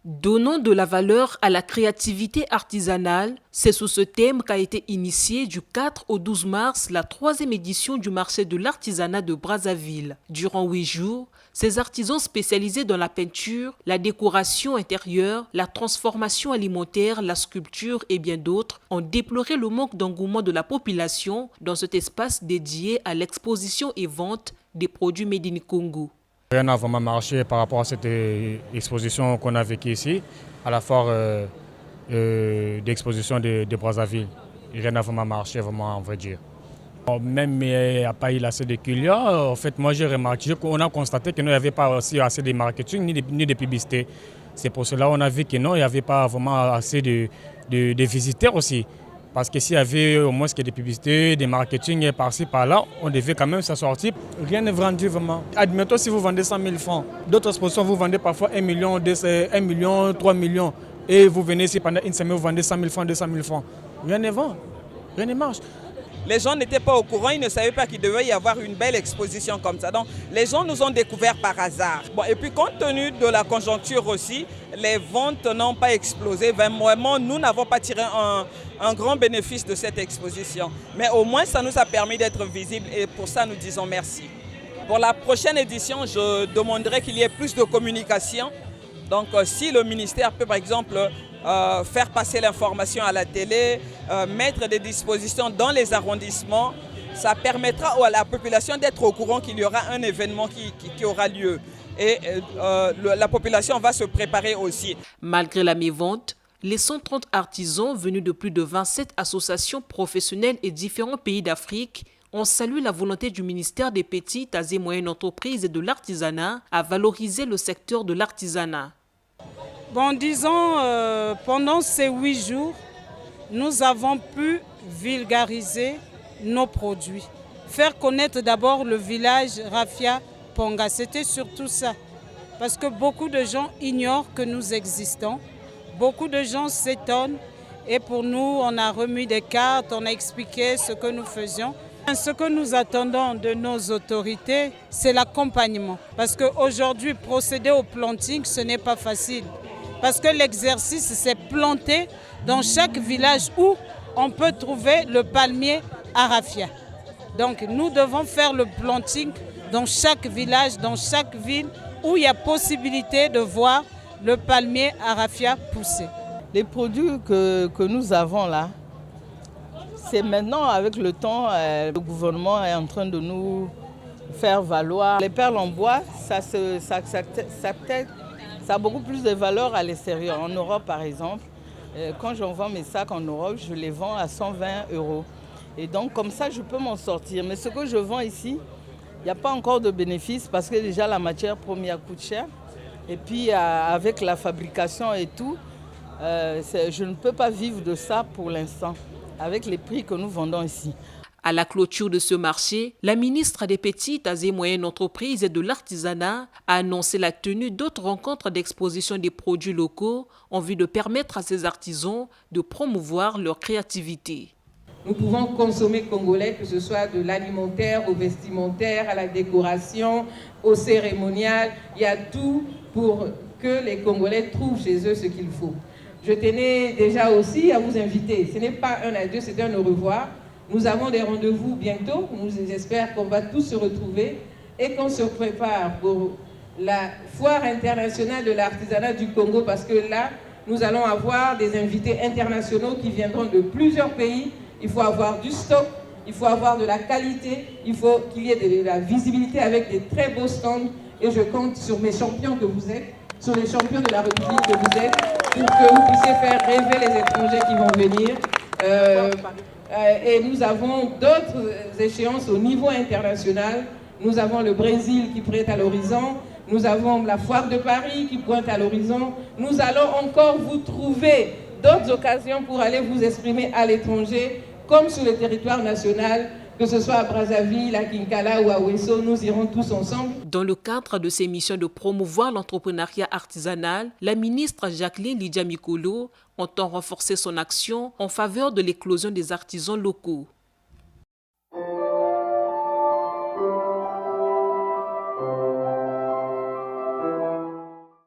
Donnant de la valeur à la créativité artisanale, c'est sous ce thème qu'a été initiée du 4 au 12 mars la 3e édition du marché de l'artisanat de Brazzaville. Durant 8 jours, ces artisans spécialisés dans la peinture, la décoration intérieure, la transformation alimentaire, la sculpture et bien d'autres ont déploré le manque d'engouement de la population dans cet espace dédié à l'exposition et vente des produits Made in Congo. Rien n'a vraiment marché par rapport à cette exposition qu'on a vécue ici, à la foire d'exposition de Brazzaville. Rien n'a vraiment marché, vraiment, on va dire. Même il n'y a pas eu assez de clients. En fait, moi j'ai remarqué qu'on a constaté qu'il n'y avait pas aussi assez de marketing ni de publicité. C'est pour cela qu'on a vu qu'il n'y avait pas vraiment assez de visiteurs aussi. Parce que s'il y avait au moins des publicités, des marketing par-ci, par-là, on devait quand même s'en sortir. Rien n'est vendu vraiment. Admettons si vous vendez 100 000 francs. D'autres expositions, vous vendez parfois 1 million, 1 million, 3 millions. Et vous venez ici pendant une semaine, vous vendez 100 000 francs, 200 000 francs. Rien ne vend, rien ne marche. Les gens n'étaient pas au courant, ils ne savaient pas qu'il devait y avoir une belle exposition comme ça. Donc les gens nous ont découvert par hasard. Bon, et puis compte tenu de la conjoncture aussi, les ventes n'ont pas explosé. Vraiment, nous n'avons pas tiré un grand bénéfice de cette exposition. Mais au moins, ça nous a permis d'être visibles et pour ça, nous disons merci. Pour la prochaine édition, je demanderai qu'il y ait plus de communication. Donc si le ministère peut par exemple faire passer l'information à la télé, mettre des dispositions dans les arrondissements, ça permettra à la population d'être au courant qu'il y aura un événement qui aura lieu. Et la population va se préparer aussi. Malgré la mévente, les 130 artisans venus de plus de 27 associations professionnelles et différents pays d'Afrique ont salué la volonté du ministère des Petites et Moyennes Entreprises et de l'Artisanat à valoriser le secteur de l'artisanat. Bon, disons, pendant ces 8 jours, nous avons pu vulgariser nos produits. Faire connaître d'abord le village Rafia Ponga, c'était surtout ça. Parce que beaucoup de gens ignorent que nous existons. Beaucoup de gens s'étonnent. Et pour nous, on a remis des cartes, on a expliqué ce que nous faisions. Ce que nous attendons de nos autorités, c'est l'accompagnement. Parce qu'aujourd'hui, procéder au planting, ce n'est pas facile. Parce que l'exercice, c'est planter dans chaque village où on peut trouver le palmier Arafia. Donc nous devons faire le planting dans chaque village, dans chaque ville où il y a possibilité de voir le palmier Arafia pousser. Les produits que nous avons là, c'est maintenant avec le temps, le gouvernement est en train de nous faire valoir. Les perles en bois, ça a beaucoup plus de valeur à l'extérieur. En Europe, par exemple, quand je vends mes sacs en Europe, je les vends à 120 €. Et donc, comme ça, je peux m'en sortir. Mais ce que je vends ici, il n'y a pas encore de bénéfice parce que déjà, la matière première coûte cher. Et puis, avec la fabrication et tout, je ne peux pas vivre de ça pour l'instant, avec les prix que nous vendons ici. À la clôture de ce marché, la ministre des Petites et Moyennes Entreprises et de l'Artisanat a annoncé la tenue d'autres rencontres d'exposition des produits locaux en vue de permettre à ces artisans de promouvoir leur créativité. Nous pouvons consommer congolais, que ce soit de l'alimentaire, au vestimentaire, à la décoration, au cérémonial. Il y a tout pour que les Congolais trouvent chez eux ce qu'il faut. Je tenais déjà aussi à vous inviter. Ce n'est pas un adieu, c'est un au revoir. Nous avons des rendez-vous bientôt. J'espère qu'on va tous se retrouver et qu'on se prépare pour la foire internationale de l'artisanat du Congo parce que là, nous allons avoir des invités internationaux qui viendront de plusieurs pays. Il faut avoir du stock, il faut avoir de la qualité, il faut qu'il y ait de la visibilité avec des très beaux stands. Et je compte sur mes champions que vous êtes, sur les champions de la République que vous êtes, pour que vous puissiez faire rêver les étrangers qui vont venir. Et nous avons d'autres échéances au niveau international. Nous avons le Brésil qui pointe à l'horizon. Nous avons la foire de Paris qui pointe à l'horizon. Nous allons encore vous trouver d'autres occasions pour aller vous exprimer à l'étranger, comme sur le territoire national, que ce soit à Brazzaville, à Kinkala ou à Ouesso, nous irons tous ensemble. Dans le cadre de ses missions de promouvoir l'entrepreneuriat artisanal, la ministre Jacqueline Lydia Mikolo entend renforcer son action en faveur de l'éclosion des artisans locaux.